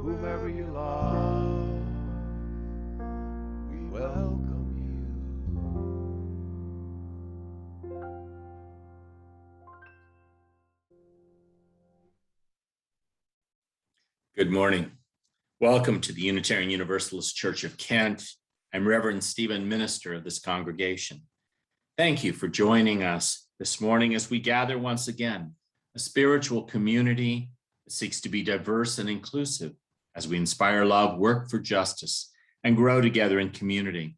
whomever you love, we welcome you. Good morning. Welcome to the Unitarian Universalist Church of Kent. I'm Reverend Stephen, minister of this congregation. Thank you for joining us this morning as we gather once again, a spiritual community that seeks to be diverse and inclusive as we inspire love, work for justice, and grow together in community.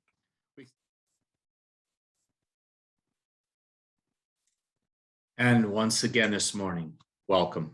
And once again this morning, welcome.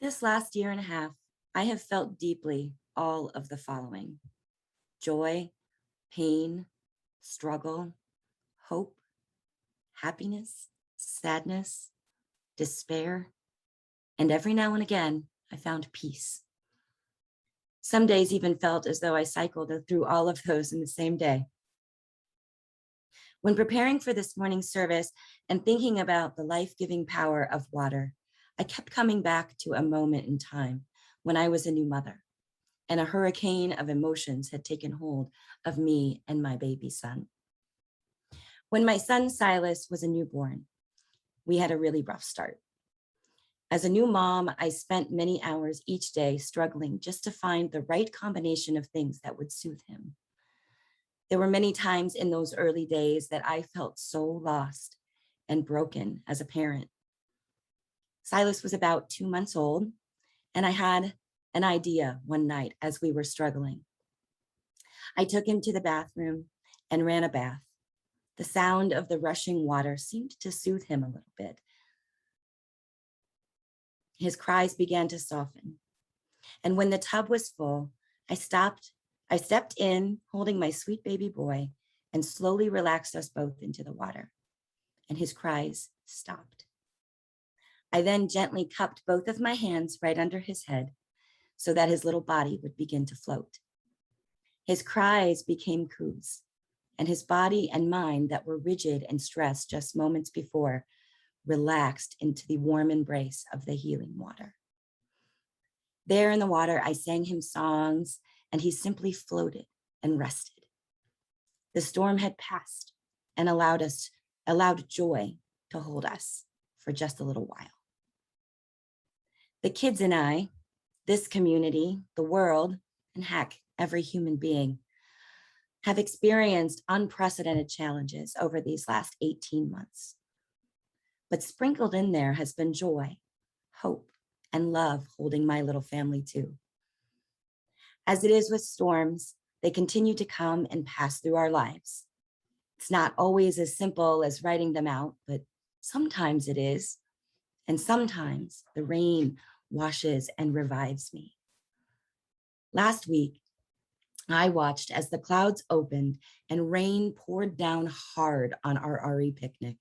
This last year and a half, I have felt deeply all of the following: joy, pain, struggle, hope, happiness, sadness, despair, and every now and again, I found peace. Some days even felt as though I cycled through all of those in the same day. When preparing for this morning's service and thinking about the life-giving power of water, I kept coming back to a moment in time when I was a new mother and a hurricane of emotions had taken hold of me and my baby son. When my son Silas was a newborn, we had a really rough start. As a new mom, I spent many hours each day struggling just to find the right combination of things that would soothe him. There were many times in those early days that I felt so lost and broken as a parent. Silas was about 2 months old, and I had an idea one night as we were struggling. I took him to the bathroom and ran a bath. The sound of the rushing water seemed to soothe him a little bit. His cries began to soften. And when the tub was full, I stepped in, holding my sweet baby boy, and slowly relaxed us both into the water. And his cries stopped. I then gently cupped both of my hands right under his head so that his little body would begin to float. His cries became coos, and his body and mind that were rigid and stressed just moments before relaxed into the warm embrace of the healing water. There in the water, I sang him songs, and he simply floated and rested. The storm had passed and allowed joy to hold us for just a little while. The kids and I, this community, the world, and heck, every human being, have experienced unprecedented challenges over these last 18 months. But sprinkled in there has been joy, hope, and love holding my little family too. As it is with storms, they continue to come and pass through our lives. It's not always as simple as writing them out, but sometimes it is. And sometimes the rain washes and revives me. Last week, I watched as the clouds opened and rain poured down hard on our RE picnic.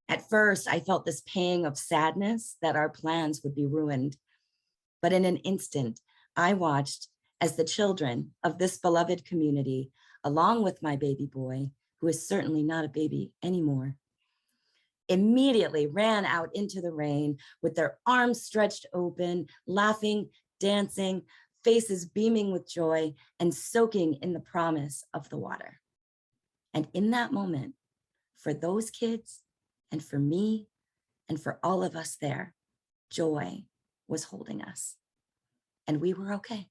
At first, I felt this pang of sadness that our plans would be ruined. But in an instant, I watched as the children of this beloved community, along with my baby boy, who is certainly not a baby anymore, immediately ran out into the rain with their arms stretched open, laughing, dancing, faces beaming with joy, and soaking in the promise of the water. And in that moment, for those kids, and for me, and for all of us there, joy was holding us, and we were okay.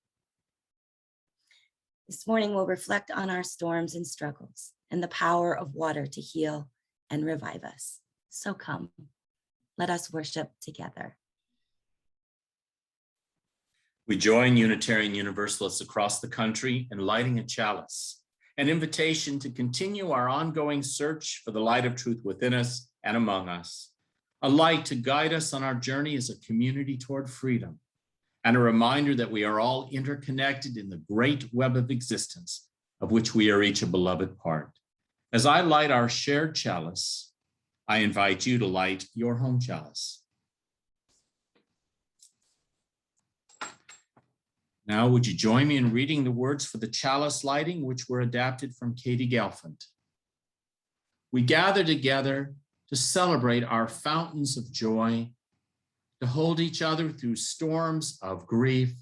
This morning, we'll reflect on our storms and struggles and the power of water to heal and revive us. So come, let us worship together. We join Unitarian Universalists across the country in lighting a chalice, an invitation to continue our ongoing search for the light of truth within us and among us, a light to guide us on our journey as a community toward freedom, and a reminder that we are all interconnected in the great web of existence of which we are each a beloved part. As I light our shared chalice, I invite you to light your home chalice. Now, would you join me in reading the words for the chalice lighting, which were adapted from Katie Gelfand? We gather together to celebrate our fountains of joy, to hold each other through storms of grief,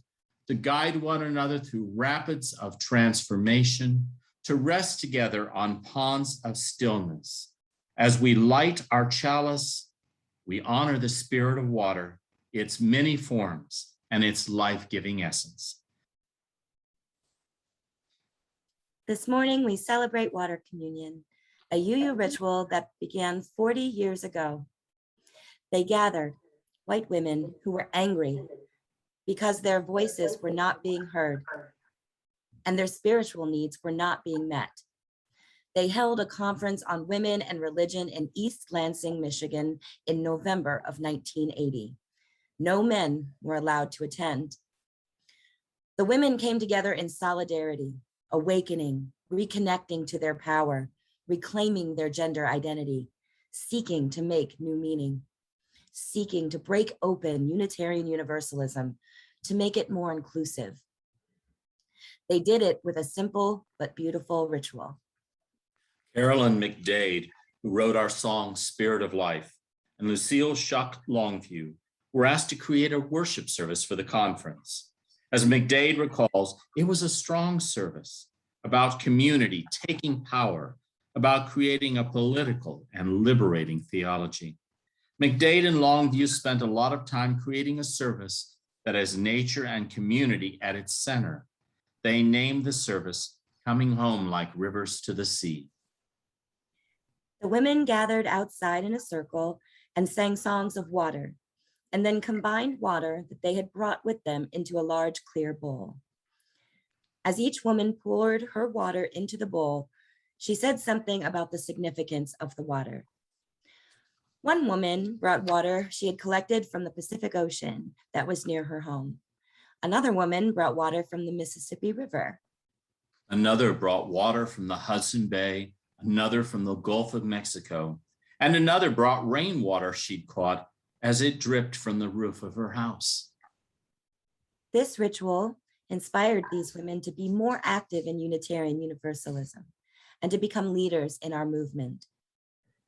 to guide one another through rapids of transformation, to rest together on ponds of stillness. As we light our chalice, we honor the spirit of water, its many forms, and its life-giving essence. This morning, we celebrate water communion, a UU ritual that began 40 years ago. They gathered white women who were angry because their voices were not being heard and their spiritual needs were not being met. They held a conference on women and religion in East Lansing, Michigan in November of 1980. No men were allowed to attend. The women came together in solidarity, awakening, reconnecting to their power, reclaiming their gender identity, seeking to make new meaning, seeking to break open Unitarian Universalism to make it more inclusive. They did it with a simple but beautiful ritual. Carolyn McDade, who wrote our song Spirit of Life, and Lucille Shuck Longview were asked to create a worship service for the conference. As McDade recalls, it was a strong service about community taking power, about creating a political and liberating theology. McDade and Longview spent a lot of time creating a service that has nature and community at its center. They named the service Coming Home Like Rivers to the Sea. The women gathered outside in a circle and sang songs of water, and then combined water that they had brought with them into a large clear bowl. As each woman poured her water into the bowl, she said something about the significance of the water. One woman brought water she had collected from the Pacific Ocean that was near her home. Another woman brought water from the Mississippi River. Another brought water from the Hudson Bay, another from the Gulf of Mexico, and another brought rainwater she'd caught as it dripped from the roof of her house. This ritual inspired these women to be more active in Unitarian Universalism and to become leaders in our movement.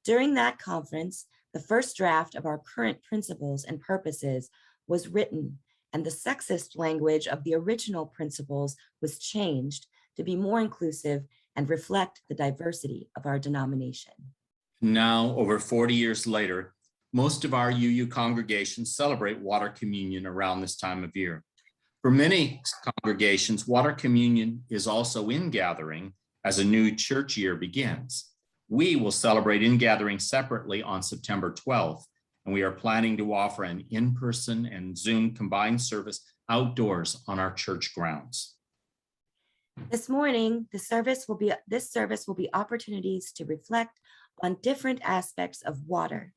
During that conference, the first draft of our current principles and purposes was written, and the sexist language of the original principles was changed to be more inclusive and reflect the diversity of our denomination. Now, over 40 years later, most of our UU congregations celebrate water communion around this time of year. For many congregations, water communion is also in gathering As a new church year begins, we will celebrate in-gathering separately on September 12th, and we are planning to offer an in-person and Zoom combined service outdoors on our church grounds. This morning, this service will be opportunities to reflect on different aspects of water,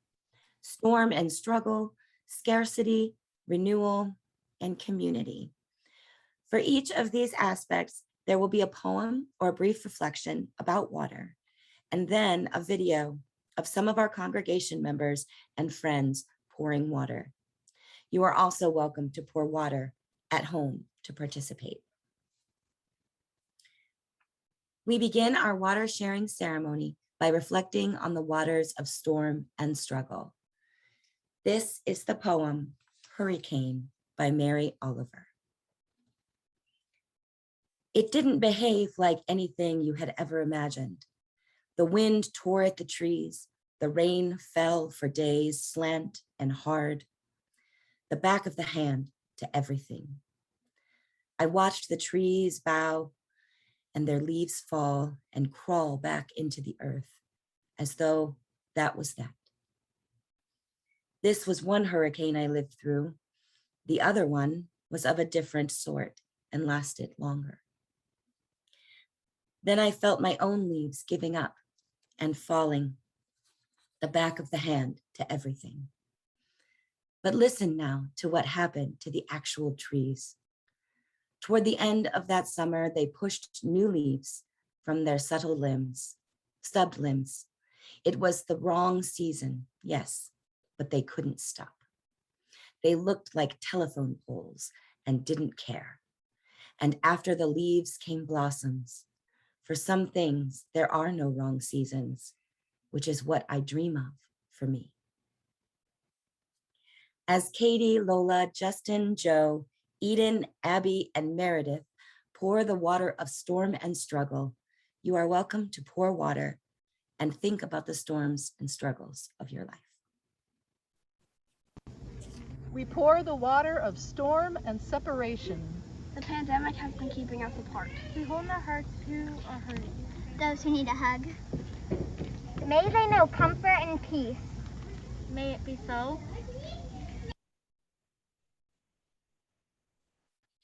storm and struggle, scarcity, renewal, and community. For each of these aspects, there will be a poem or a brief reflection about water, and then a video of some of our congregation members and friends pouring water. You are also welcome to pour water at home to participate. We begin our water sharing ceremony by reflecting on the waters of storm and struggle. This is the poem Hurricane by Mary Oliver. It didn't behave like anything you had ever imagined. The wind tore at the trees. The rain fell for days, slant and hard. The back of the hand to everything. I watched the trees bow and their leaves fall and crawl back into the earth as though that was that. This was one hurricane I lived through. The other one was of a different sort and lasted longer. Then I felt my own leaves giving up and falling, the back of the hand to everything. But listen now to what happened to the actual trees. Toward the end of that summer, they pushed new leaves from their subtle limbs, stubbed limbs. It was the wrong season, yes, but they couldn't stop. They looked like telephone poles and didn't care. And after the leaves came blossoms. For some things, there are no wrong seasons, which is what I dream of for me. As Katie, Lola, Justin, Joe, Eden, Abby, and Meredith pour the water of storm and struggle, you are welcome to pour water and think about the storms and struggles of your life. We pour the water of storm and separation. The pandemic has been keeping us apart. We hold in our hearts who are hurting. Those who need a hug. May they know comfort and peace. May it be so.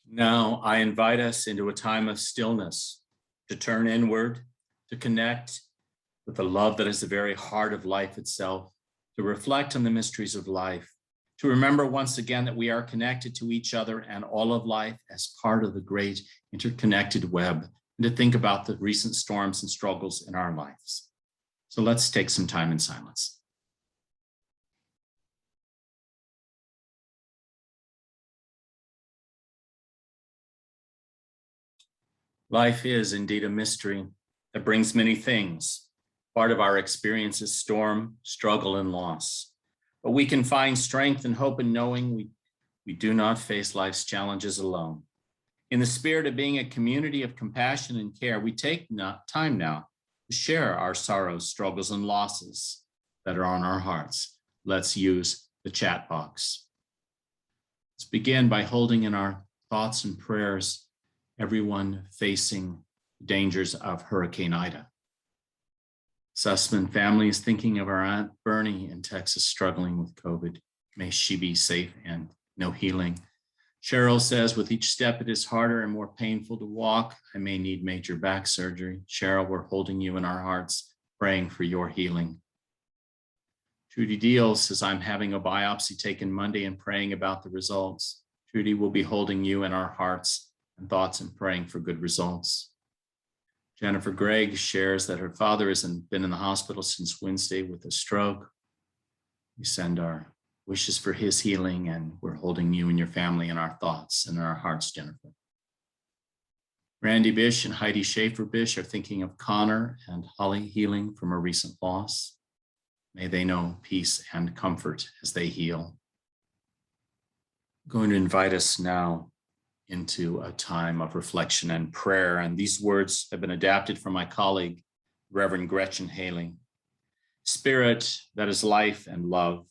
Now I invite us into a time of stillness, to turn inward, to connect with the love that is the very heart of life itself, to reflect on the mysteries of life, to remember once again that we are connected to each other and all of life as part of the great interconnected web, and to think about the recent storms and struggles in our lives. So let's take some time in silence. Life is indeed a mystery that brings many things. Part of our experience is storm, struggle, and loss. But we can find strength and hope in knowing we do not face life's challenges alone. In the spirit of being a community of compassion and care, we take time now to share our sorrows, struggles, and losses that are on our hearts. Let's use the chat box. Let's begin by holding in our thoughts and prayers everyone facing dangers of Hurricane Ida. Sussman family is thinking of our Aunt Bernie in Texas struggling with COVID. May she be safe and no healing. Cheryl says, with each step it is harder and more painful to walk. I may need major back surgery. Cheryl, we're holding you in our hearts, praying for your healing. Trudy Deal says, I'm having a biopsy taken Monday and praying about the results. Trudy will be holding you in our hearts and thoughts and praying for good results. Jennifer Gregg shares that her father hasn't been in the hospital since Wednesday with a stroke. We send our wishes for his healing, and we're holding you and your family in our thoughts and in our hearts, Jennifer. Randy Bish and Heidi Schaefer Bish are thinking of Connor and Holly healing from a recent loss. May they know peace and comfort as they heal. I'm going to invite us now into a time of reflection and prayer. And these words have been adapted from my colleague, Reverend Gretchen Haling. Spirit that is life and love,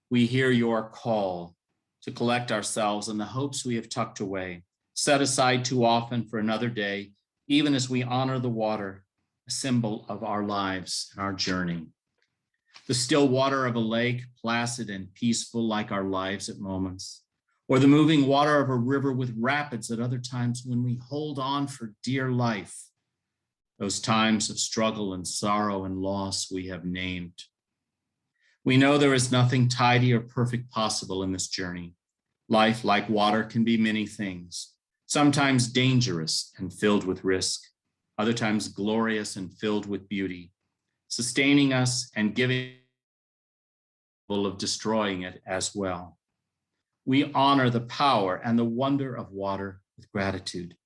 we hear your call to collect ourselves and the hopes we have tucked away, set aside too often for another day, even as we honor the water, a symbol of our lives and our journey. The still water of a lake, placid and peaceful like our lives at moments, or the moving water of a river with rapids at other times when we hold on for dear life, those times of struggle and sorrow and loss we have named. We know there is nothing tidy or perfect possible in this journey. Life, like water, can be many things, sometimes dangerous and filled with risk, other times glorious and filled with beauty, sustaining us and giving of destroying it as well. We honor the power and the wonder of water with gratitude.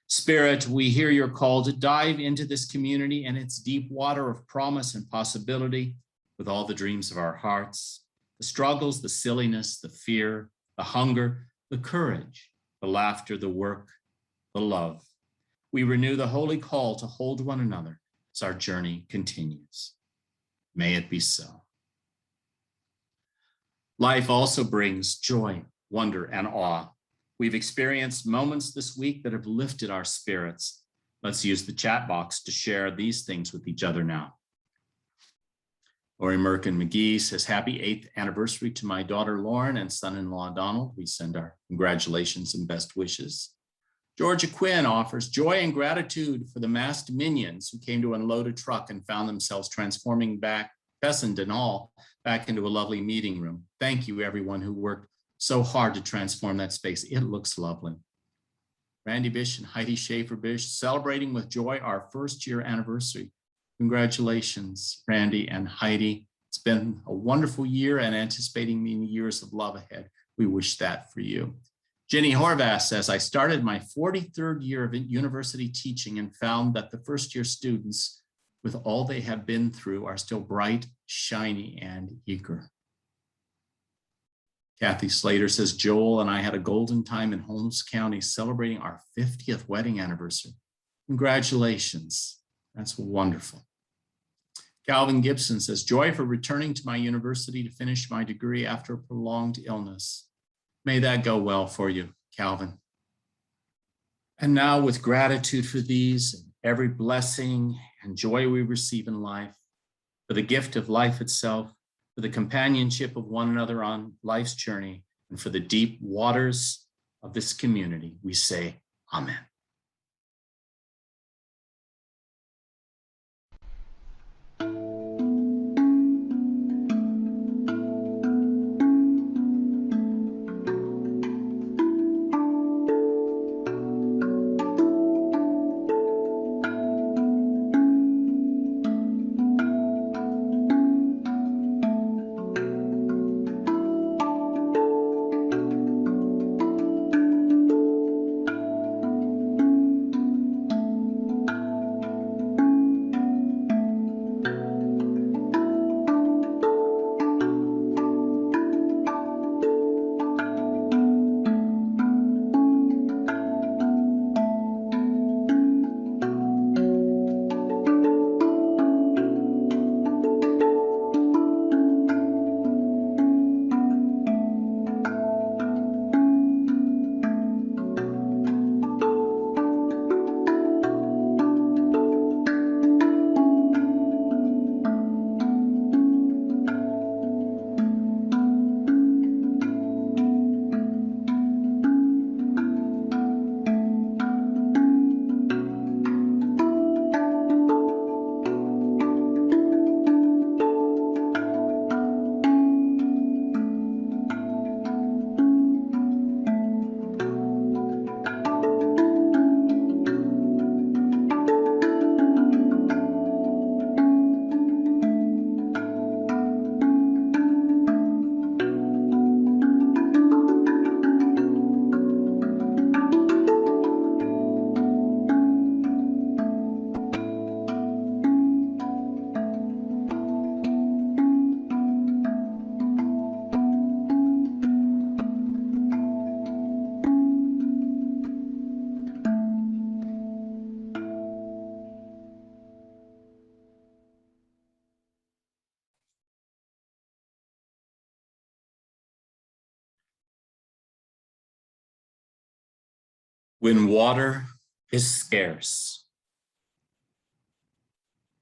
Spirit, we hear your call to dive into this community and its deep water of promise and possibility with all the dreams of our hearts, the struggles, the silliness, the fear, the hunger, the courage, the laughter, the work, the love. We renew the holy call to hold one another as our journey continues. May it be so. Life also brings joy, wonder, and awe. We've experienced moments this week that have lifted our spirits. Let's use the chat box to share these things with each other now. Lori Merkin McGee says, happy 8th anniversary to my daughter Lauren and son-in-law Donald. We send our congratulations and best wishes. Georgia Quinn offers joy and gratitude for the masked minions who came to unload a truck and found themselves transforming back Fessenden Hall back into a lovely meeting room. Thank you, everyone who worked so hard to transform that space. It looks lovely. Randy Bish and Heidi Schaefer Bish celebrating with joy our first year anniversary. Congratulations, Randy and Heidi. It's been a wonderful year and anticipating many years of love ahead. We wish that for you. Jenny Horvath says, I started my 43rd year of university teaching and found that the first year students, with all they have been through, are still bright, shiny, and eager. Kathy Slater says, Joel and I had a golden time in Holmes County celebrating our 50th wedding anniversary. Congratulations. That's wonderful. Calvin Gibson says, joy for returning to my university to finish my degree after a prolonged illness. May that go well for you, Calvin. And now, with gratitude for these and every blessing and joy we receive in life, for the gift of life itself, for the companionship of one another on life's journey, and for the deep waters of this community, we say, Amen. When water is scarce.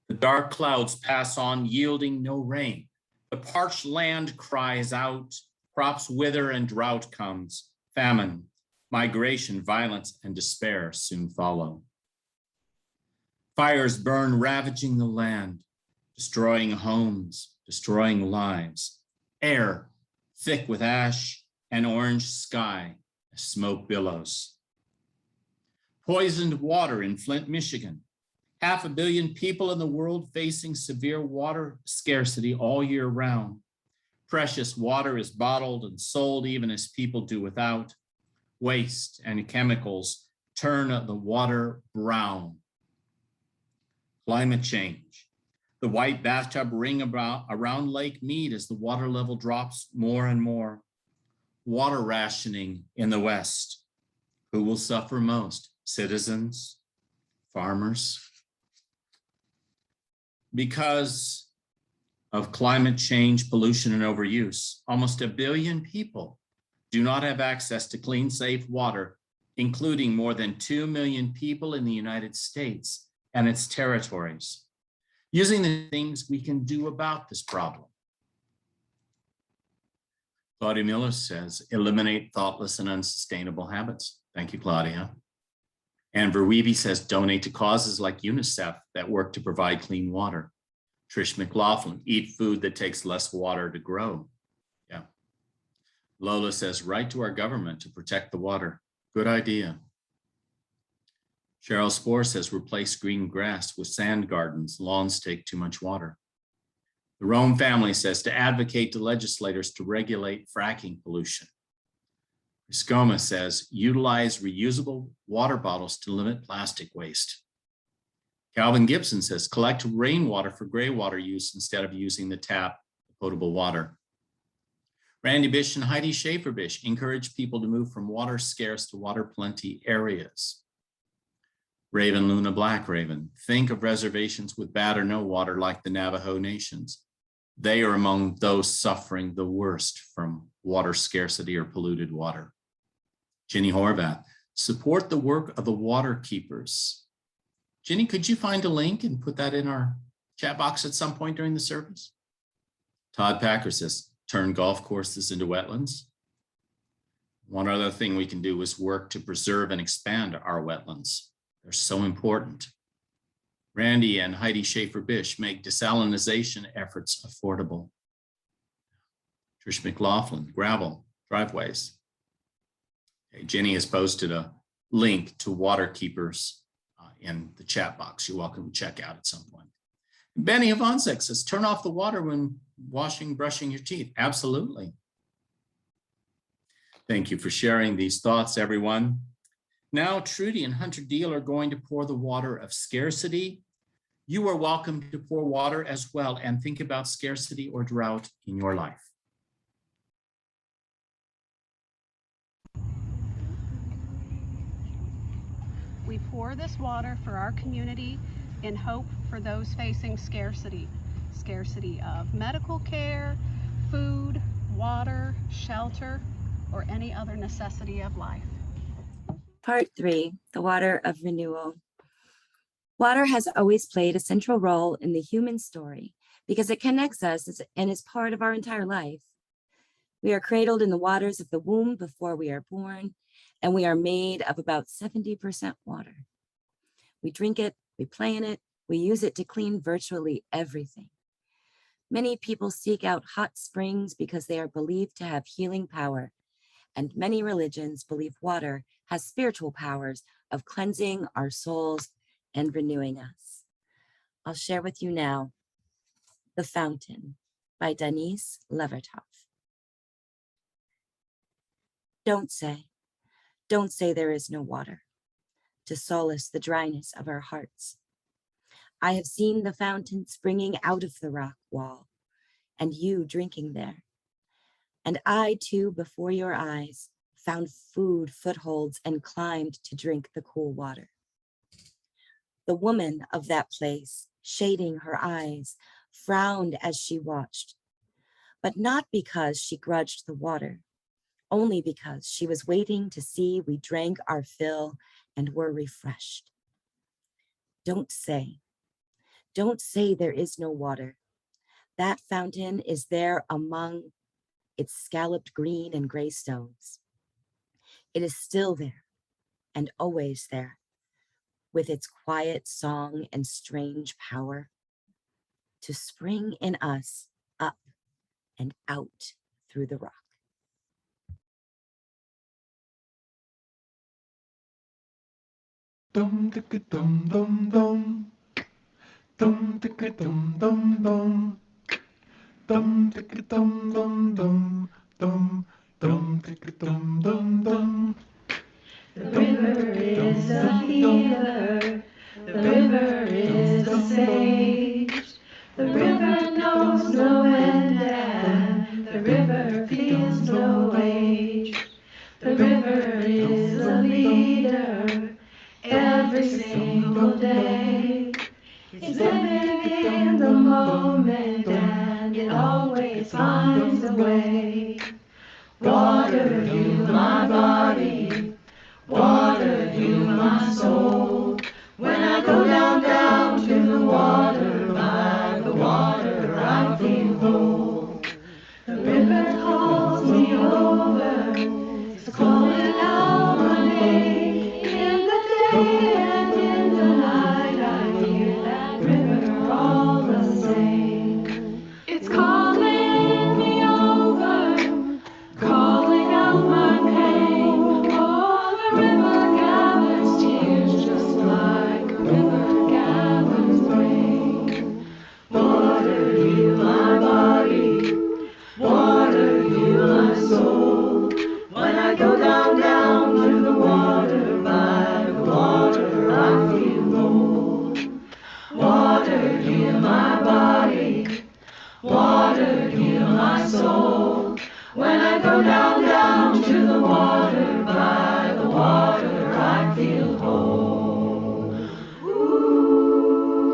The dark clouds pass on, yielding no rain. The parched land cries out, crops wither and drought comes. Famine, migration, violence, and despair soon follow. Fires burn, ravaging the land, destroying homes, destroying lives. Air thick with ash, and orange sky as smoke billows. Poisoned water in Flint, Michigan. 500 million people in the world facing severe water scarcity all year round. Precious water is bottled and sold even as people do without. Waste and chemicals turn the water brown. Climate change. The white bathtub ring around Lake Mead as the water level drops more and more. Water rationing in the West. Who will suffer most? Citizens, farmers. Because of climate change, pollution, and overuse, almost 1 billion people do not have access to clean, safe water, including more than 2 million people in the United States and its territories. Using the things we can do about this problem. Claudia Miller says, eliminate thoughtless and unsustainable habits. Thank you, Claudia. And Verweeby says, donate to causes like UNICEF that work to provide clean water. Trish McLaughlin, eat food that takes less water to grow. Yeah. Lola says, write to our government to protect the water. Good idea. Cheryl Spore says, replace green grass with sand gardens. Lawns take too much water. The Rome family says to advocate to legislators to regulate fracking pollution. Skoma says, utilize reusable water bottles to limit plastic waste. Calvin Gibson says, collect rainwater for gray water use instead of using the tap, potable water. Randy Bish and Heidi Schaefer-Bish encourage people to move from water scarce to water plenty areas. Raven Luna Black Raven, think of reservations with bad or no water like the Navajo nations. They are among those suffering the worst from water scarcity or polluted water. Ginny Horvath, support the work of the water keepers. Ginny, could you find a link and put that in our chat box at some point during the service? Todd Packer says, turn golf courses into wetlands. One other thing we can do is work to preserve and expand our wetlands. They're so important. Randy and Heidi Schaefer-Bish make desalinization efforts affordable. Trish McLaughlin, gravel, driveways. Okay, Jenny has posted a link to water keepers in the chat box. You're welcome to check out at some point. Benny Havonsek says, turn off the water when washing, brushing your teeth. Absolutely. Thank you for sharing these thoughts, everyone. Now, Trudy and Hunter Deal are going to pour the water of scarcity. You are welcome to pour water as well and think about scarcity or drought in your life. We pour this water for our community in hope for those facing scarcity. Scarcity of medical care, food, water, shelter, or any other necessity of life. Part 3, the water of renewal. Water has always played a central role in the human story because it connects us and is part of our entire life. We are cradled in the waters of the womb before we are born, and we are made of about 70% water. We drink it, we play in it, we use it to clean virtually everything. Many people seek out hot springs because they are believed to have healing power, and many religions believe water has spiritual powers of cleansing our souls and renewing us. I'll share with you now The Fountain by Denise Levertoff. Don't say there is no water to solace the dryness of our hearts. I have seen the fountain springing out of the rock wall and you drinking there. And I too, before your eyes, found food footholds and climbed to drink the cool water. The woman of that place, shading her eyes, frowned as she watched, but not because she grudged the water only because she was waiting to see we drank our fill and were refreshed. Don't say there is no water. That fountain is there among its scalloped green and gray stones. It is still there and always there, with its quiet song and strange power, to spring in us up and out through the rock. Dum ticka dum dum dum. Dum ticka dum dum dum. Dum ticka dum dum dum. Dum ticka dum dum dum. The river is a healer. The river is a sage. The river knows no end and the river feels no age. The river is a leader every single day. It's living in the moment and it always finds a way. Water, heal my body. Water, heal my soul. When I go down to the water, by the water I feel whole. The river calls me over, it's calling out my name. In the day and in the night I hear that river all the same. It's calling me over, calling out my pain. Oh, the river gathers tears just like a river gathers rain. Water, heal my body. Water, heal my soul. When I go down to the water, by the water I feel whole. Water, heal my body. Water, heal my soul. When I go down to the water, by the water I feel whole.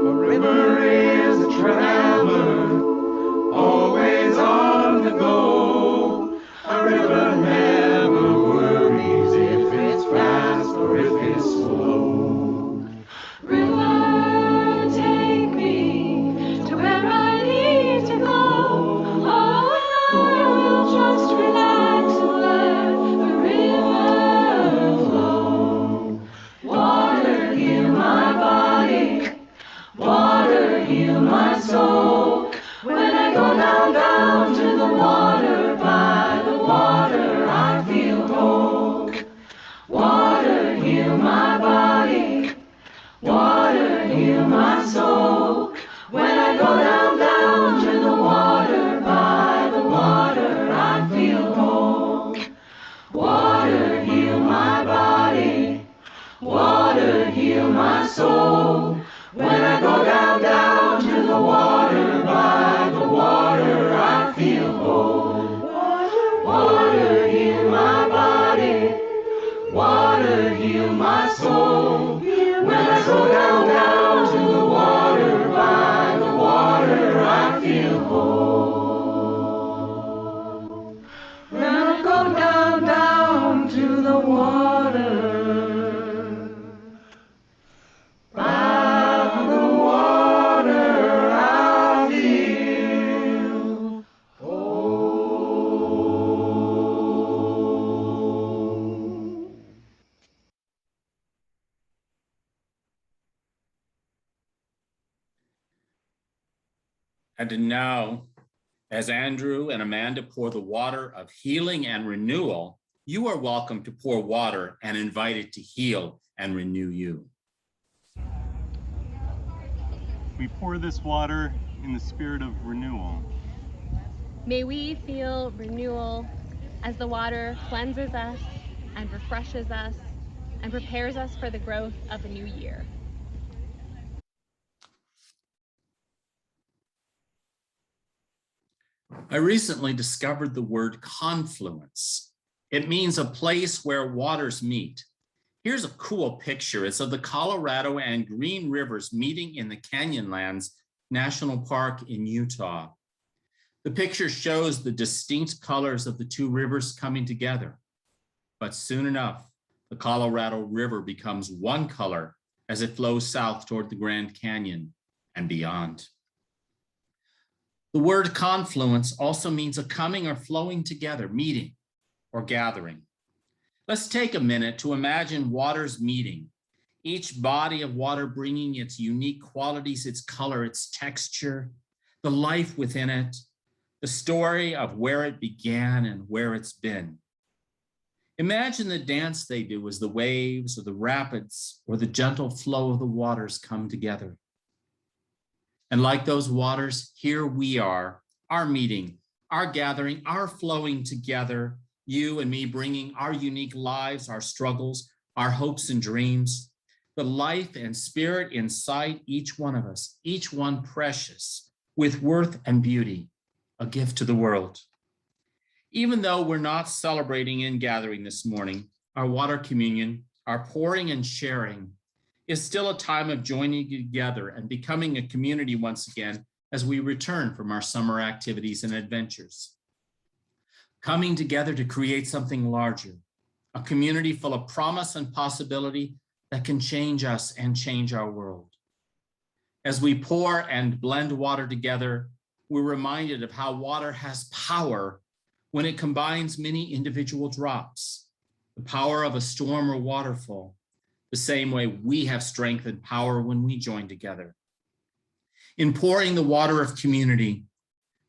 A river is a traveler, always on the go. A river never worries if it's fast or if it's slow. River, take me to where I need to go. Oh, and I will just relax and let the river flow. Water, heal my body. Water, heal my soul. When I go down to the water, by the water I feel whole. Water, heal my body. Water, heal my soul. When I go down to the water, by the water I feel whole. Water, heal my body. Water, heal my soul. When I go down to the water, by the water I feel whole. Water, heal my body. Water, heal my soul. When I go down to the water, by the water I feel whole. When I go down to the water, by the water I feel whole. And now, as Andrew and Amanda pour the water of healing and renewal, you are welcome to pour water and invite it to heal and renew you. We pour this water in the spirit of renewal. May we feel renewal as the water cleanses us and refreshes us and prepares us for the growth of a new year. I recently discovered the word confluence. It means a place where waters meet. Here's a cool picture. It's of the Colorado and Green Rivers meeting in the Canyonlands National Park in Utah. The picture shows the distinct colors of the two rivers coming together, but soon enough, the Colorado River becomes one color as it flows south toward the Grand Canyon and beyond. The word confluence also means a coming or flowing together, meeting or gathering. Let's take a minute to imagine waters meeting, each body of water bringing its unique qualities, its color, its texture, the life within it, the story of where it began and where it's been. Imagine the dance they do as the waves or the rapids or the gentle flow of the waters come together. And like those waters, here we are, our meeting, our gathering, our flowing together, you and me bringing our unique lives, our struggles, our hopes and dreams, the life and spirit inside each one of us, each one precious, with worth and beauty, a gift to the world. Even though we're not celebrating in gathering this morning, our water communion, our pouring and sharing is still a time of joining together and becoming a community once again as we return from our summer activities and adventures. Coming together to create something larger, a community full of promise and possibility that can change us and change our world. As we pour and blend water together, we're reminded of how water has power when it combines many individual drops, the power of a storm or waterfall, the same way we have strength and power when we join together. In pouring the water of community,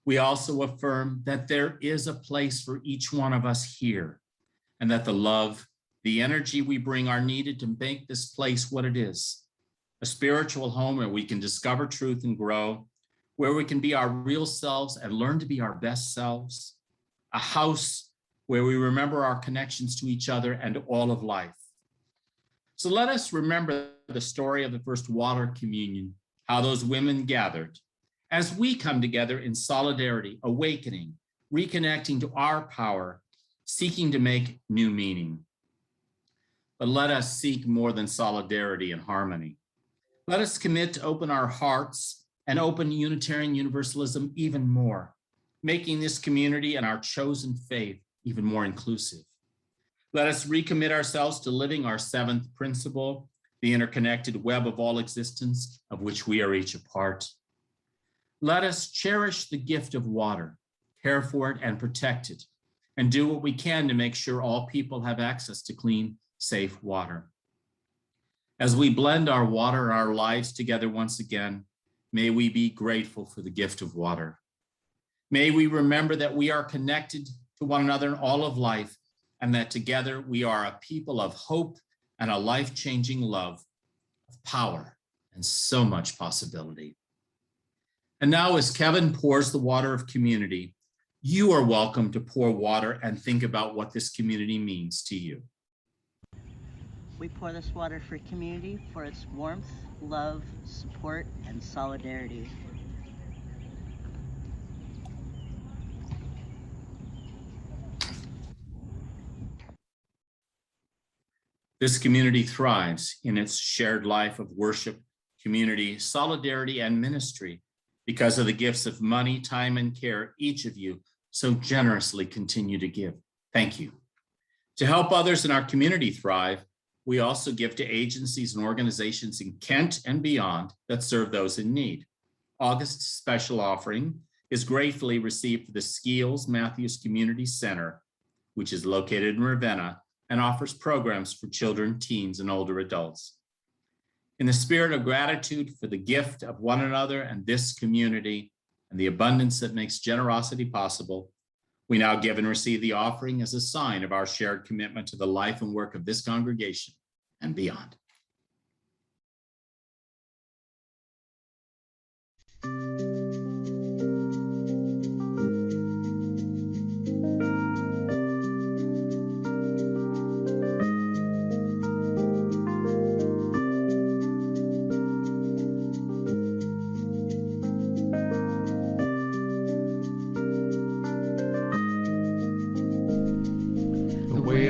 we also affirm that there is a place for each one of us here, and that the love, the energy we bring are needed to make this place what it is, a spiritual home where we can discover truth and grow, where we can be our real selves and learn to be our best selves, a house where we remember our connections to each other and all of life. So let us remember the story of the first water communion, how those women gathered, as we come together in solidarity, awakening, reconnecting to our power, seeking to make new meaning. But let us seek more than solidarity and harmony. Let us commit to open our hearts and open Unitarian Universalism even more, making this community and our chosen faith even more inclusive. Let us recommit ourselves to living our seventh principle, the interconnected web of all existence, of which we are each a part. Let us cherish the gift of water, care for it and protect it, and do what we can to make sure all people have access to clean, safe water. As we blend our water and our lives together once again, may we be grateful for the gift of water. May we remember that we are connected to one another in all of life, and that together we are a people of hope and a life-changing love, of power, and so much possibility. And now as Kevin pours the water of community, you are welcome to pour water and think about what this community means to you. We pour this water for community, for its warmth, love, support, and solidarity. This community thrives in its shared life of worship, community, solidarity, and ministry because of the gifts of money, time, and care each of you so generously continue to give. Thank you. To help others in our community thrive, we also give to agencies and organizations in Kent and beyond that serve those in need. August's special offering is gratefully received for the Skeels Matthews Community Center, which is located in Ravenna and offers programs for children, teens, and older adults. In the spirit of gratitude for the gift of one another and this community and the abundance that makes generosity possible, we now give and receive the offering as a sign of our shared commitment to the life and work of this congregation and beyond.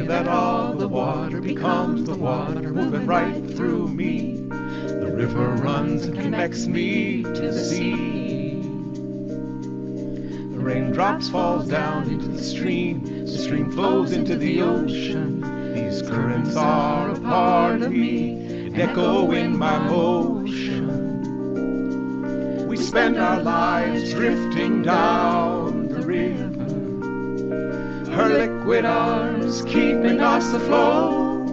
That all the water becomes the water moving right through me. The river runs and connects me to the sea. The raindrops fall down into the stream flows into the ocean. These currents are a part of me, an echo in my motion. We spend our lives drifting down the river, her liquid arms keeping us afloat.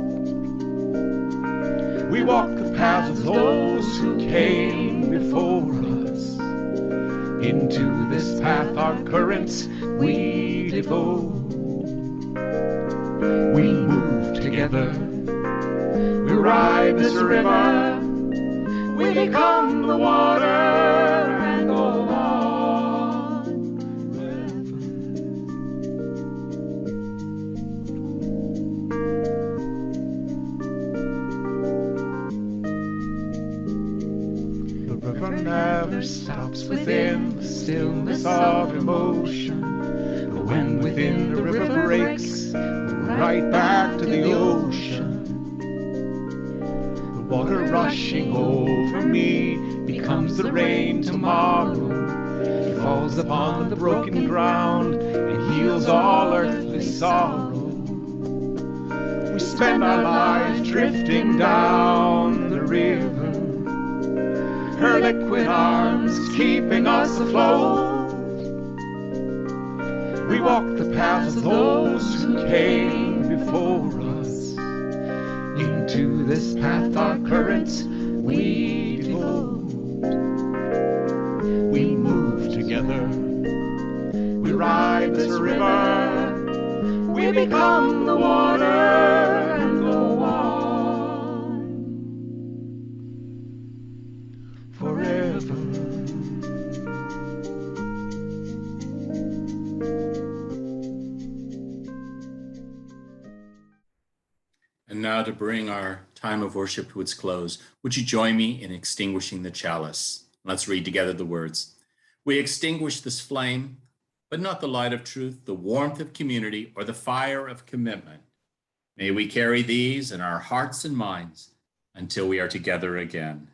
We walk the path of those who came before us. Into this path our currents we devote. We move together, we ride this river, we become the water and go on forever. The river never stops within the stillness of emotion. But when within the river breaks, we're right back to the ocean. The water rushing over me becomes the rain tomorrow. It falls upon the broken ground and heals all earthly sorrow. We spend our lives drifting down the river, her liquid arms keeping us afloat. We walk the paths of those who came before us. Into this path our currents we devote. We move together, we ride this river, we become the water and go on forever. And now, to bring our time of worship to its close, would you join me in extinguishing the chalice? Let's read together the words. We extinguish this flame, but not the light of truth, the warmth of community, or the fire of commitment. May we carry these in our hearts and minds until we are together again.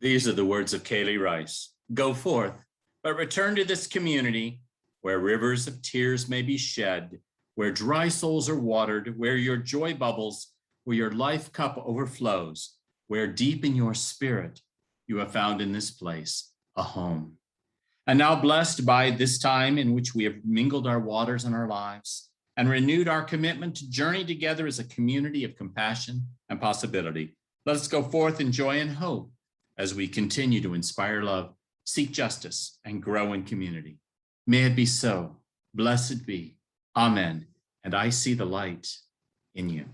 These are the words of Kaylee Rice. Go forth, but return to this community where rivers of tears may be shed, where dry souls are watered, where your joy bubbles, where your life cup overflows, where deep in your spirit you have found in this place a home. And now, blessed by this time in which we have mingled our waters and our lives and renewed our commitment to journey together as a community of compassion and possibility, let us go forth in joy and hope as we continue to inspire love, seek justice, and grow in community. May it be so. Blessed be. Amen. And I see the light in you.